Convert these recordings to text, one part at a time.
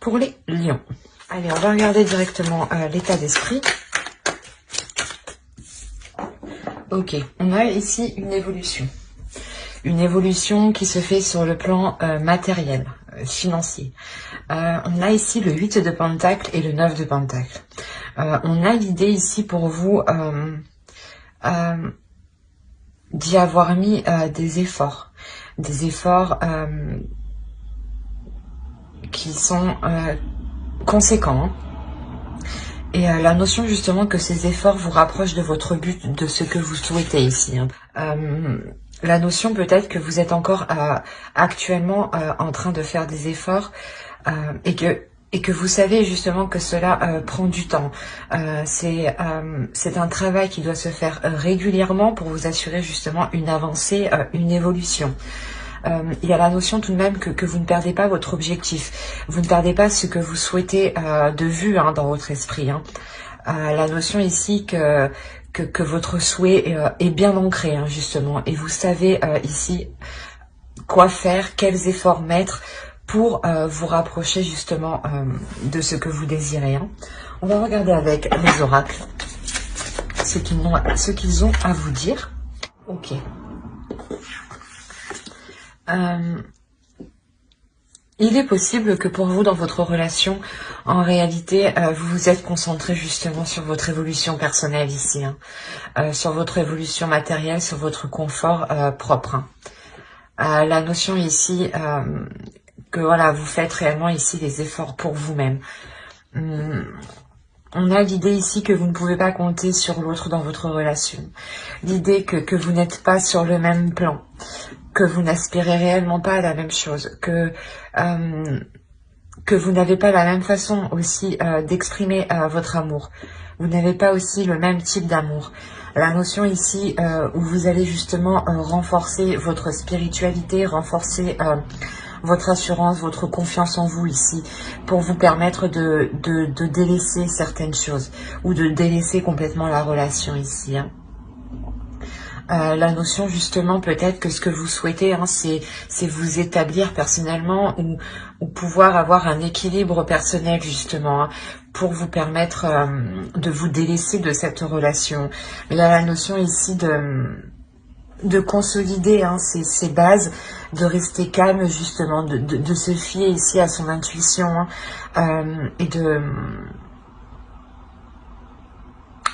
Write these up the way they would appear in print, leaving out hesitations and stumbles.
pour les lions. Allez, on va regarder directement l'état d'esprit. Ok, on a ici une évolution. Une évolution qui se fait sur le plan matériel, financier. On a ici le 8 de Pentacle et le 9 de Pentacle. On a l'idée ici pour vous d'y avoir mis des efforts qui sont conséquents. Hein. Et la notion justement que ces efforts vous rapprochent de votre but, de ce que vous souhaitez ici. Hein. La notion peut-être que vous êtes encore actuellement en train de faire des efforts et que vous savez justement que cela prend du temps. C'est un travail qui doit se faire régulièrement pour vous assurer justement une avancée, une évolution. Il y a la notion tout de même que vous ne perdez pas votre objectif. Vous ne perdez pas ce que vous souhaitez de vue hein, dans votre esprit. Hein. La notion ici que votre souhait est bien ancré hein, justement. Et vous savez ici quoi faire, quels efforts mettre pour vous rapprocher justement de ce que vous désirez. Hein. On va regarder avec les oracles ce qu'ils ont à vous dire. Ok. Il est possible que pour vous, dans votre relation, en réalité, vous vous êtes concentré justement sur votre évolution personnelle ici, hein, sur votre évolution matérielle, sur votre confort propre. Hein. La notion ici, que voilà, vous faites réellement ici des efforts pour vous-même. On a l'idée ici que vous ne pouvez pas compter sur l'autre dans votre relation. L'idée que vous n'êtes pas sur le même plan. Que vous n'aspirez réellement pas à la même chose, que vous n'avez pas la même façon aussi d'exprimer votre amour. Vous n'avez pas aussi le même type d'amour. La notion ici où vous allez justement renforcer votre spiritualité, renforcer votre assurance, votre confiance en vous ici, pour vous permettre de délaisser certaines choses ou de délaisser complètement la relation ici. Hein. La notion justement peut-être que ce que vous souhaitez hein, c'est vous établir personnellement ou pouvoir avoir un équilibre personnel justement hein, pour vous permettre de vous délaisser de cette relation. Il y a la notion ici de consolider hein, ces bases, de rester calme justement, de se fier ici à son intuition hein, et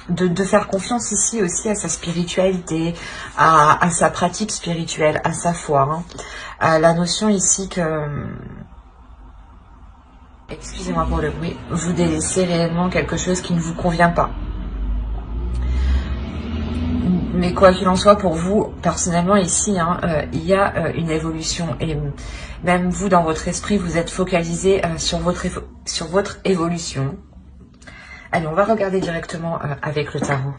de faire confiance ici aussi à sa spiritualité, à sa pratique spirituelle, à sa foi. Hein. À la notion ici que, excusez-moi pour le bruit, vous délaissez réellement quelque chose qui ne vous convient pas. Mais quoi qu'il en soit, pour vous, personnellement ici, hein, il y a une évolution. Et même vous, dans votre esprit, vous êtes focalisé sur votre évolution. Allez, on va regarder directement avec le tarot.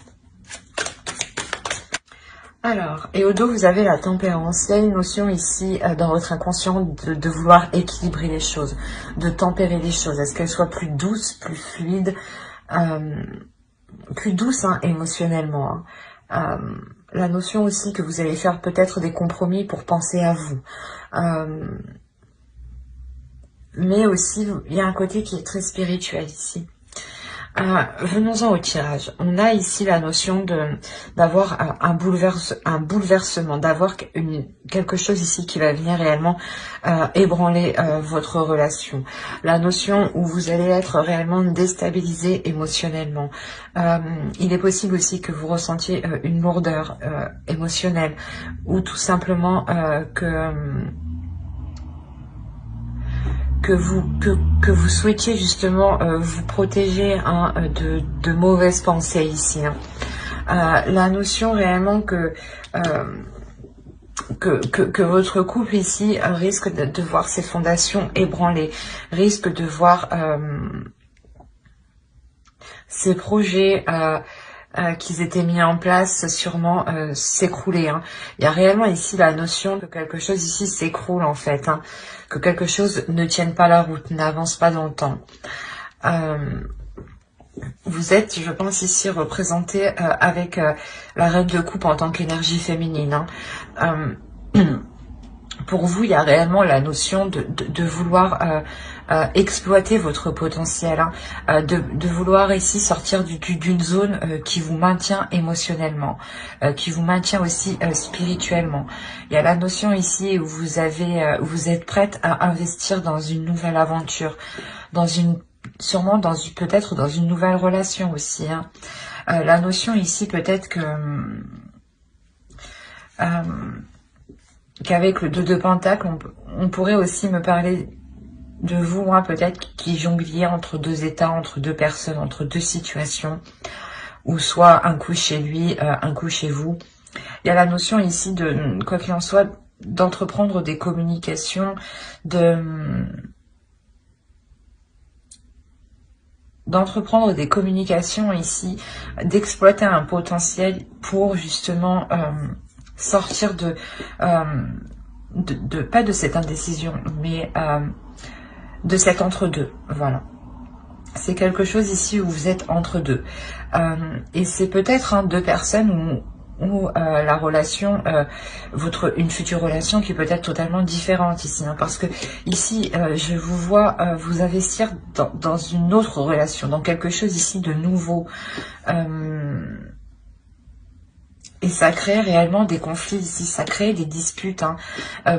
Alors, et au dos, vous avez la tempérance. Il y a une notion ici, dans votre inconscient, de vouloir équilibrer les choses, de tempérer les choses. Est-ce qu'elles soient plus douces, plus fluides, plus douces hein, émotionnellement. Hein. La notion aussi que vous allez faire peut-être des compromis pour penser à vous. Mais aussi, il y a un côté qui est très spirituel ici. Venons-en au tirage. On a ici la notion d'avoir un bouleversement, d'avoir quelque chose ici qui va venir réellement ébranler votre relation. La notion où vous allez être réellement déstabilisé émotionnellement. Il est possible aussi que vous ressentiez une lourdeur émotionnelle ou tout simplement que vous souhaitiez justement vous protéger hein, de mauvaises pensées ici. Hein. La notion réellement que votre couple ici risque de voir ses fondations ébranlées, risque de voir ses projets qu'ils étaient mis en place sûrement s'écrouler. Hein. Il y a réellement ici la notion que quelque chose ici s'écroule en fait, hein, que quelque chose ne tienne pas la route, n'avance pas dans le temps. Vous êtes, je pense, ici représenté avec la reine de coupe en tant qu'énergie féminine. Hein. Pour vous, il y a réellement la notion de vouloir exploiter votre potentiel, hein, de vouloir ici sortir d'une zone qui vous maintient émotionnellement, qui vous maintient aussi spirituellement. Il y a la notion ici où vous êtes prête à investir dans une nouvelle aventure, sûrement peut-être dans une nouvelle relation aussi, hein. La notion ici peut-être que qu'avec le 2 de Pentacle, on pourrait aussi me parler de vous, hein, peut-être qui jongliez entre 2 états, entre 2 personnes, entre 2 situations, ou soit un coup chez lui, un coup chez vous. Il y a la notion ici de, quoi qu'il en soit, d'entreprendre des communications, ici, d'exploiter un potentiel pour justement sortir pas de cette indécision, mais de cet entre-deux, voilà. C'est quelque chose ici où vous êtes entre deux. Et c'est peut-être 2 personnes où la relation, une future relation qui peut être totalement différente ici, hein, parce que ici, je vous vois vous investir dans une autre relation, dans quelque chose ici de nouveau. Et ça crée réellement des conflits ici, ça crée des disputes, hein.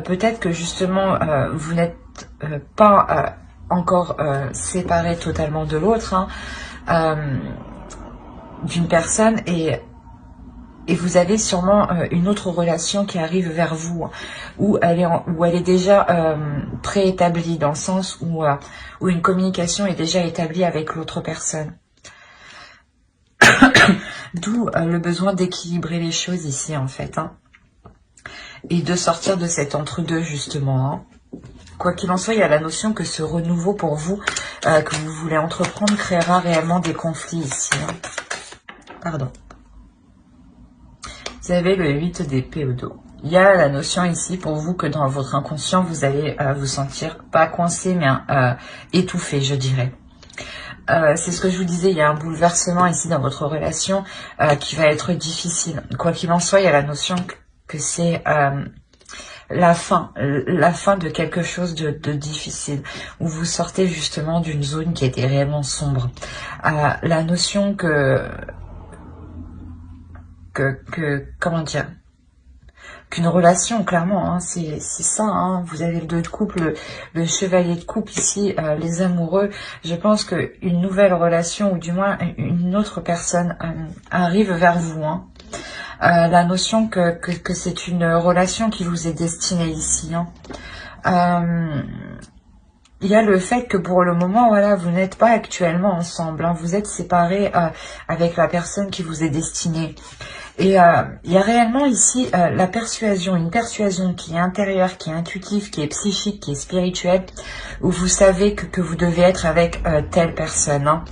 Peut-être que justement, vous n'êtes pas encore séparés totalement de l'autre, hein, d'une personne, et vous avez sûrement une autre relation qui arrive vers vous, hein, où elle est déjà préétablie, dans le sens où une communication est déjà établie avec l'autre personne. D'où le besoin d'équilibrer les choses ici, en fait, hein, et de sortir de cet entre-deux, justement, hein. Quoi qu'il en soit, il y a la notion que ce renouveau pour vous, que vous voulez entreprendre, créera réellement des conflits ici, hein. Pardon. Vous avez le 8 d'épée au dos. Il y a la notion ici pour vous que dans votre inconscient, vous allez vous sentir pas coincé, mais étouffé, je dirais. C'est ce que je vous disais, il y a un bouleversement ici dans votre relation qui va être difficile. Quoi qu'il en soit, il y a la notion que c'est la fin de quelque chose de difficile, où vous sortez justement d'une zone qui était réellement sombre. La notion comment dire, qu'une relation, clairement, hein, c'est ça, hein, vous avez le 2 de coupe, le chevalier de coupe ici, les amoureux. Je pense qu'une nouvelle relation, ou du moins une autre personne arrive vers vous, hein. La notion que c'est une relation qui vous est destinée ici, hein. Il y a le fait que pour le moment, voilà, vous n'êtes pas actuellement ensemble, hein, vous êtes séparés avec la personne qui vous est destinée. Et il y a réellement ici la persuasion, une persuasion qui est intérieure, qui est intuitive, qui est psychique, qui est spirituelle, où vous savez que vous devez être avec telle personne, hein.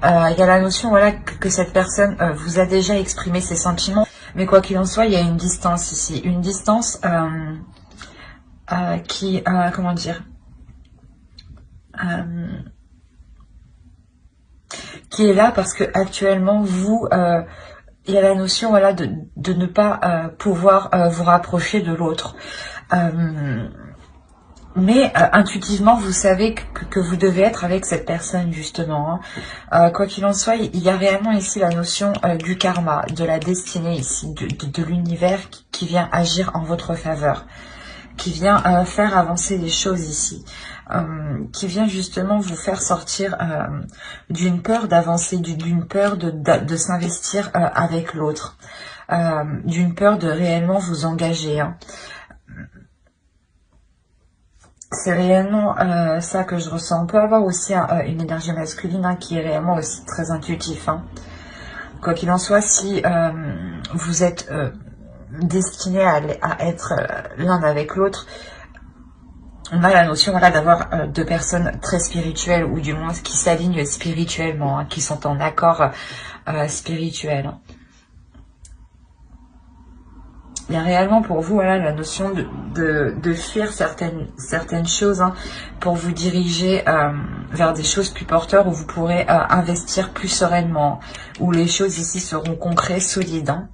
Il y a la notion, voilà, que cette personne vous a déjà exprimé ses sentiments, mais quoi qu'il en soit, il y a une distance ici, une distance qui, comment dire, qui est là parce que actuellement vous il y a la notion, voilà, de ne pas pouvoir vous rapprocher de l'autre, mais intuitivement vous savez que vous devez être avec cette personne, justement, hein. Quoi qu'il en soit, il y a réellement ici la notion du karma, de la destinée ici, de l'univers qui vient agir en votre faveur, qui vient faire avancer les choses ici, qui vient justement vous faire sortir d'une peur d'avancer, d'une peur de s'investir avec l'autre, d'une peur de réellement vous engager, hein. C'est réellement ça que je ressens. On peut avoir aussi une énergie masculine, hein, qui est réellement aussi très intuitif, hein. Quoi qu'il en soit, si vous êtes destiné à être l'un avec l'autre, on a la notion, voilà, d'avoir 2 personnes très spirituelles, ou du moins qui s'alignent spirituellement, hein, qui sont en accord spirituel, hein. Il y a réellement pour vous, voilà, la notion de fuir certaines choses, hein, pour vous diriger vers des choses plus porteurs, où vous pourrez investir plus sereinement, où les choses ici seront concrètes, solides, hein.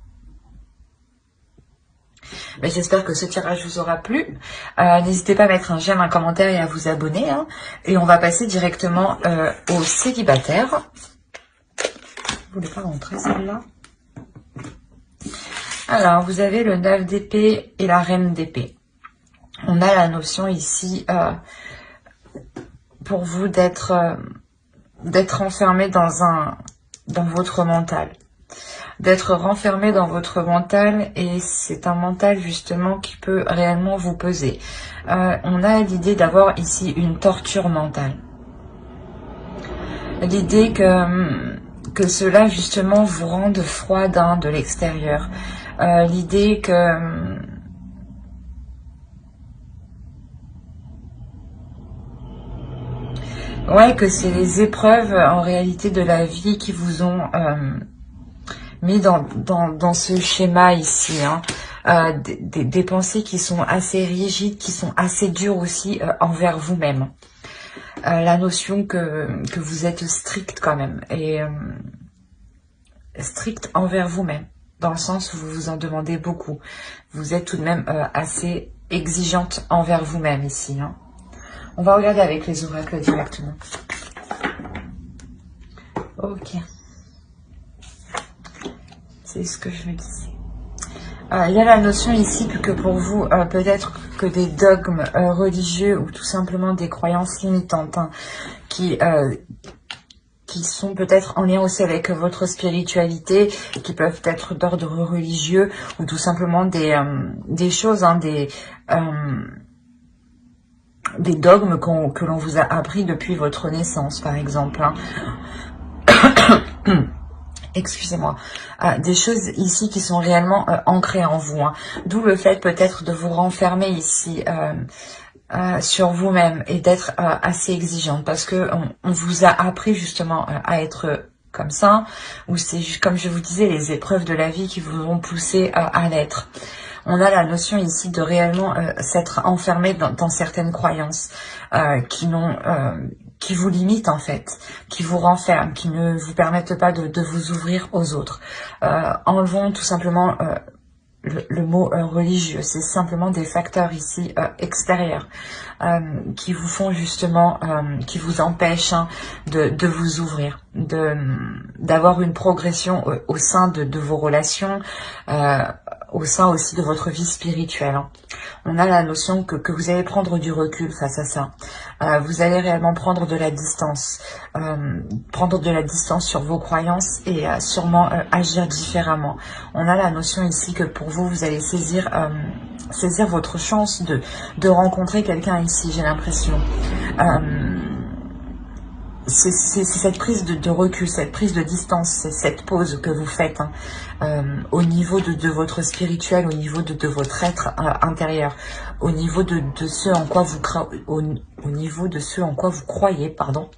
Mais j'espère que ce tirage vous aura plu. N'hésitez pas à mettre un j'aime, un commentaire et à vous abonner. Hein. Et on va passer directement aux célibataires. Vous voulez pas rentrer celle-là? Alors, vous avez le 9 d'épée et la reine d'épée. On a la notion ici pour vous d'être enfermé dans votre mental. D'être renfermé dans votre mental, et c'est un mental justement qui peut réellement vous peser. On a l'idée d'avoir ici une torture mentale. L'idée que cela justement vous rende froide de l'extérieur. L'idée que que c'est les épreuves en réalité de la vie qui vous ont mis dans ce schéma ici, hein. Des pensées qui sont assez rigides, qui sont assez dures aussi envers vous-même. La notion que vous êtes strict quand même, et strict envers vous-même, dans le sens où vous vous en demandez beaucoup. Vous êtes tout de même assez exigeante envers vous-même ici. Hein. On va regarder avec les oracles directement. Ok. C'est ce que je me disais. Il y a la notion ici que pour vous, peut-être que des dogmes religieux ou tout simplement des croyances limitantes hein, qui sont peut-être en lien aussi avec votre spiritualité, qui peuvent être d'ordre religieux ou tout simplement des choses, hein, des dogmes que l'on vous a appris depuis votre naissance, par exemple. Hein. Excusez-moi, des choses ici qui sont réellement ancrées en vous. Hein. D'où le fait peut-être de vous renfermer ici sur vous-même et d'être assez exigeante, parce que on vous a appris justement à être comme ça, ou c'est comme je vous disais, les épreuves de la vie qui vous ont poussé à l'être. On a la notion ici de réellement s'être enfermé dans certaines croyances qui vous limitent en fait, qui vous renferment, qui ne vous permettent pas de vous ouvrir aux autres. Enlevons tout simplement le mot religieux, c'est simplement des facteurs ici extérieurs qui vous font justement, qui vous empêchent hein, de vous ouvrir, d'avoir une progression au sein de vos relations, au sein aussi de votre vie spirituelle. Hein. On a la notion que vous allez prendre du recul face à ça. Vous allez réellement prendre de la distance. Sur vos croyances et sûrement agir différemment. On a la notion ici que pour vous, vous allez saisir votre chance de rencontrer quelqu'un ici, j'ai l'impression. C'est cette prise de recul, cette prise de distance, c'est cette pause que vous faites hein, au niveau de votre spirituel, au niveau de votre être intérieur, au niveau de ce en quoi au niveau de ce en quoi vous croyez, pardon.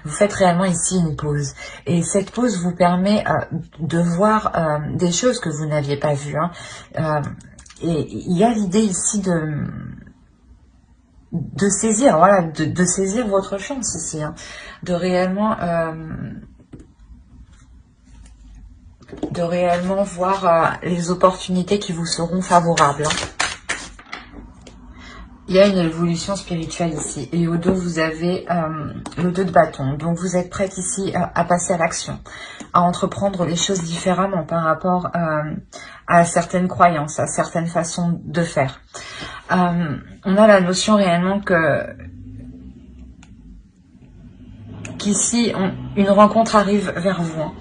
Vous faites réellement ici une pause. Et cette pause vous permet de voir des choses que vous n'aviez pas vues. Hein. Et il y a l'idée ici de saisir, voilà, de saisir votre chance ici, hein, de réellement voir les opportunités qui vous seront favorables. Hein. Il y a une évolution spirituelle ici. Et au dos, vous avez le 2 de bâton. Donc, vous êtes prête ici à passer à l'action, à entreprendre les choses différemment par rapport à certaines croyances, à certaines façons de faire. On a la notion réellement qu'ici, une rencontre arrive vers vous. Hein.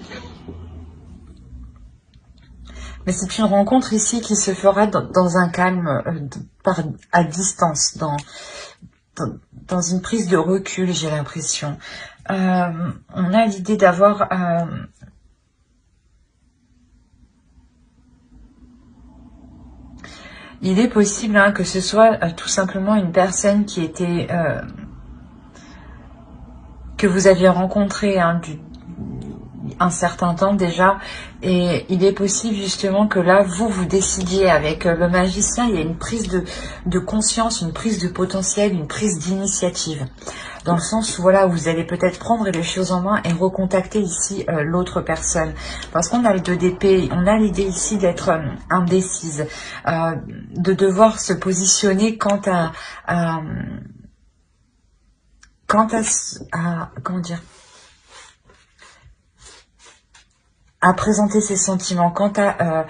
Mais c'est une rencontre ici qui se fera dans un calme, à distance, dans une prise de recul, j'ai l'impression. On a l'idée d'avoir... il est possible hein, que ce soit tout simplement une personne qui était... que vous aviez rencontrée hein, un certain temps déjà, et il est possible justement que là, vous décidiez avec le magicien, il y a une prise de conscience, une prise de potentiel, une prise d'initiative. Dans le sens où voilà, vous allez peut-être prendre les choses en main et recontacter ici l'autre personne. Parce qu'on a le 2 d'épée, on a l'idée ici d'être indécise, de devoir se positionner quant à comment dire, à présenter ses sentiments, quant à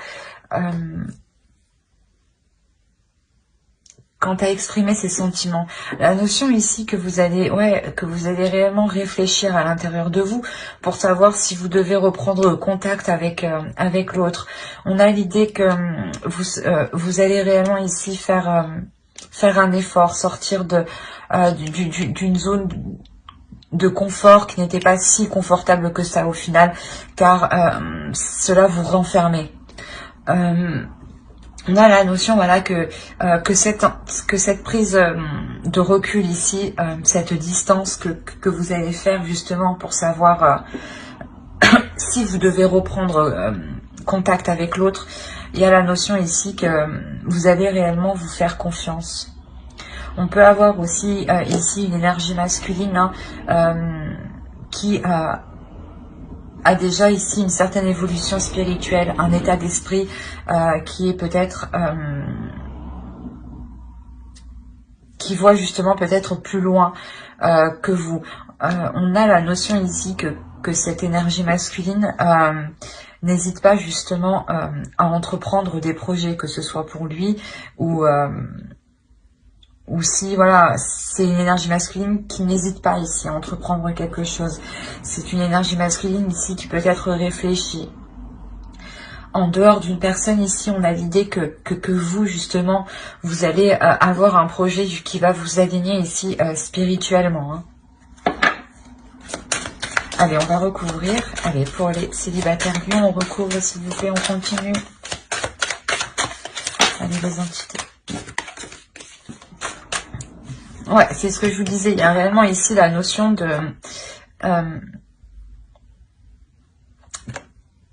exprimer ses sentiments. La notion ici que vous allez réellement réfléchir à l'intérieur de vous pour savoir si vous devez reprendre contact avec l'autre. On a l'idée que vous allez réellement ici faire un effort, sortir d'une zone de confort qui n'était pas si confortable que ça au final, car cela vous renfermait. On a la notion voilà que cette prise de recul ici, cette distance que vous allez faire justement pour savoir si vous devez reprendre contact avec l'autre. Il y a la notion ici que vous allez réellement vous faire confiance. On peut avoir aussi ici une énergie masculine qui a déjà ici une certaine évolution spirituelle, un état d'esprit qui est peut-être qui voit justement peut-être plus loin que vous. On a la notion ici que cette énergie masculine n'hésite pas justement à entreprendre des projets, que ce soit pour lui ou si, voilà, c'est une énergie masculine qui n'hésite pas ici à entreprendre quelque chose. C'est une énergie masculine ici qui peut être réfléchie. En dehors d'une personne ici, on a l'idée que vous, justement, vous allez avoir un projet qui va vous aligner ici spirituellement. Hein. Allez, on va recouvrir. Allez, pour les célibataires lions, on recouvre, s'il vous plaît, on continue. Allez, les entités. Ouais, c'est ce que je vous disais. Il y a réellement ici la notion de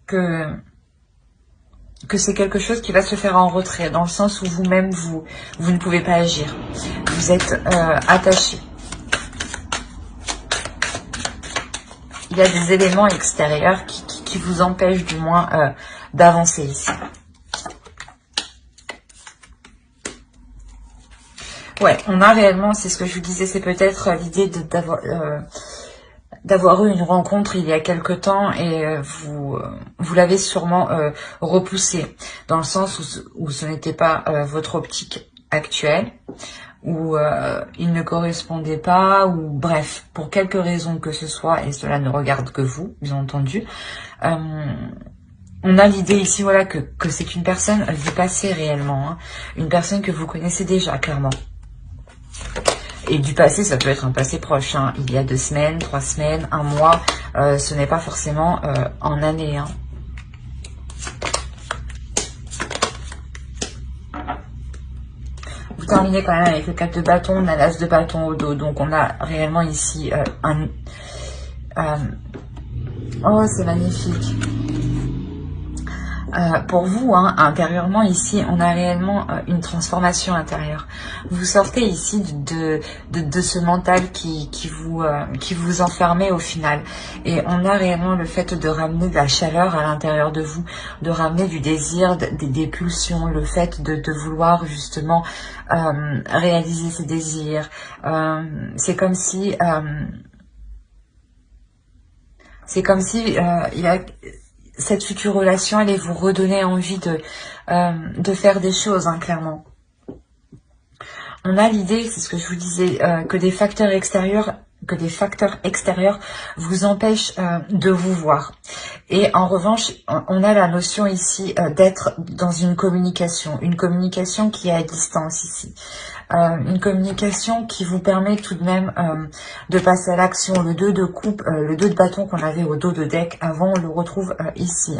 que c'est quelque chose qui va se faire en retrait, dans le sens où vous-même vous ne pouvez pas agir. Vous êtes attaché. Il y a des éléments extérieurs qui vous empêchent du moins d'avancer ici. Ouais, on a réellement, c'est ce que je vous disais, c'est peut-être l'idée d'avoir eu une rencontre il y a quelque temps et vous l'avez sûrement repoussé, dans le sens où ce n'était pas votre optique actuelle, où il ne correspondait pas, ou bref, pour quelque raison que ce soit, et cela ne regarde que vous, bien entendu. On a l'idée ici, voilà, que c'est une personne du passé réellement, hein, une personne que vous connaissez déjà, clairement. Et du passé, ça peut être un passé proche, hein. Il y a 2 semaines, 3 semaines, 1 mois, ce n'est pas forcément en année. Hein. Vous terminez quand même avec le 4 de bâton, on a l'as de bâton au dos, donc on a réellement ici oh, c'est magnifique. Pour vous, hein, intérieurement, ici, on a réellement une transformation intérieure. Vous sortez ici de ce mental qui vous enfermait au final. Et on a réellement le fait de ramener de la chaleur à l'intérieur de vous, de ramener du désir, des pulsions, le fait de vouloir justement réaliser ses désirs. C'est comme si il y a... Cette future relation allait vous redonner envie de faire des choses, hein, clairement. On a l'idée, c'est ce que je vous disais, que des facteurs extérieurs vous empêchent de vous voir. Et en revanche, on a la notion ici d'être dans une communication qui est à distance ici. Une communication qui vous permet tout de même de passer à l'action. Le 2 de coupe, le 2 de bâton qu'on avait au dos de deck avant, on le retrouve ici.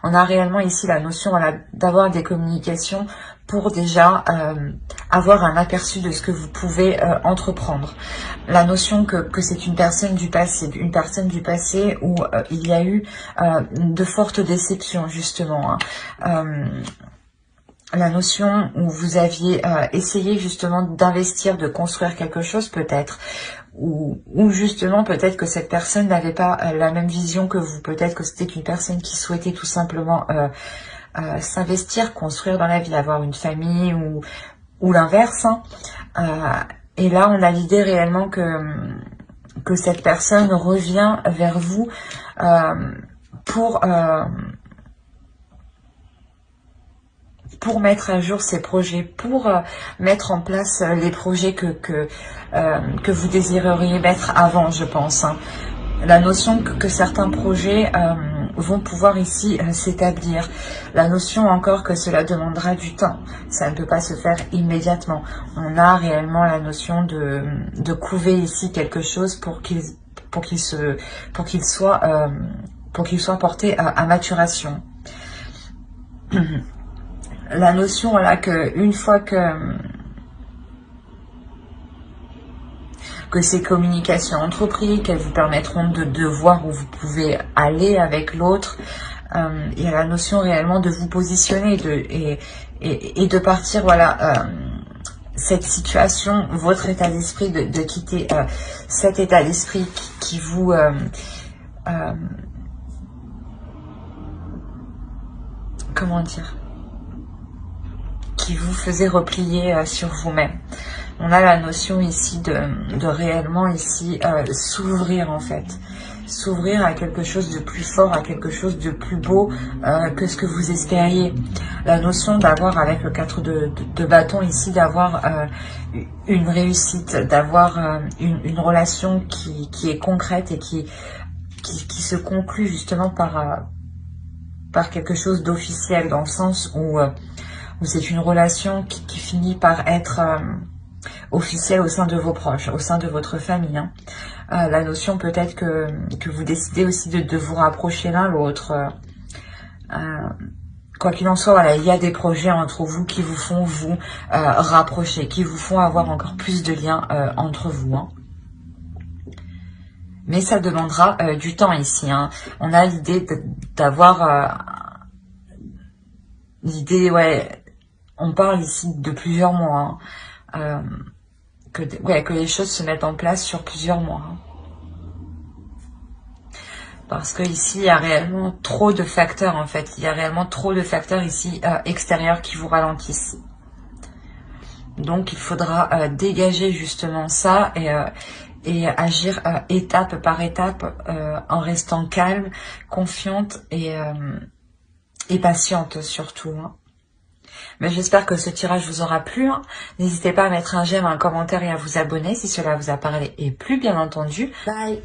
On a réellement ici la notion, voilà, d'avoir des communications pour déjà avoir un aperçu de ce que vous pouvez entreprendre. La notion que c'est une personne du passé où il y a eu de fortes déceptions justement. La notion où vous aviez essayé justement d'investir, de construire quelque chose peut-être, ou justement peut-être que cette personne n'avait pas la même vision que vous, peut-être que c'était une personne qui souhaitait tout simplement s'investir, construire dans la vie, avoir une famille ou l'inverse. Hein. Et là, on a l'idée réellement que cette personne revient vers vous pour mettre à jour ses projets, pour mettre en place les projets que vous désireriez mettre avant, je pense. Hein. La notion que certains projets vont pouvoir ici s'établir. La notion encore que cela demandera du temps. Ça ne peut pas se faire immédiatement. On a réellement la notion de couver ici quelque chose pour qu'il soit porté à maturation. La notion, voilà, que une fois que ces communications entreprises, qu'elles vous permettront de voir où vous pouvez aller avec l'autre, il y a la notion réellement de vous positionner et de partir, voilà, cette situation, votre état d'esprit, de quitter cet état d'esprit qui vous... comment dire, qui vous faisait replier sur vous-même. On a la notion ici de réellement ici s'ouvrir en fait. S'ouvrir à quelque chose de plus fort, à quelque chose de plus beau que ce que vous espériez. La notion d'avoir, avec le 4 de bâton ici, d'avoir une réussite, d'avoir une relation qui est concrète et qui se conclut justement par quelque chose d'officiel, dans le sens où c'est une relation qui finit par être officielle au sein de vos proches, au sein de votre famille. Hein. La notion peut-être que vous décidez aussi de vous rapprocher l'un l'autre. Quoi qu'il en soit, voilà, il y a des projets entre vous qui vous font vous rapprocher, qui vous font avoir encore plus de liens entre vous. Hein. Mais ça demandera du temps ici. Hein. On a l'idée d'avoir... l'idée, ouais... On parle ici de plusieurs mois, hein, que les choses se mettent en place sur plusieurs mois. Hein. Parce que ici, il y a réellement trop de facteurs, en fait. Il y a réellement trop de facteurs ici extérieurs qui vous ralentissent. Donc, il faudra dégager justement ça et agir étape par étape en restant calme, confiante et patiente surtout. Hein. Mais j'espère que ce tirage vous aura plu. Hein. N'hésitez pas à mettre un j'aime, un commentaire et à vous abonner si cela vous a parlé et plu, bien entendu. Bye!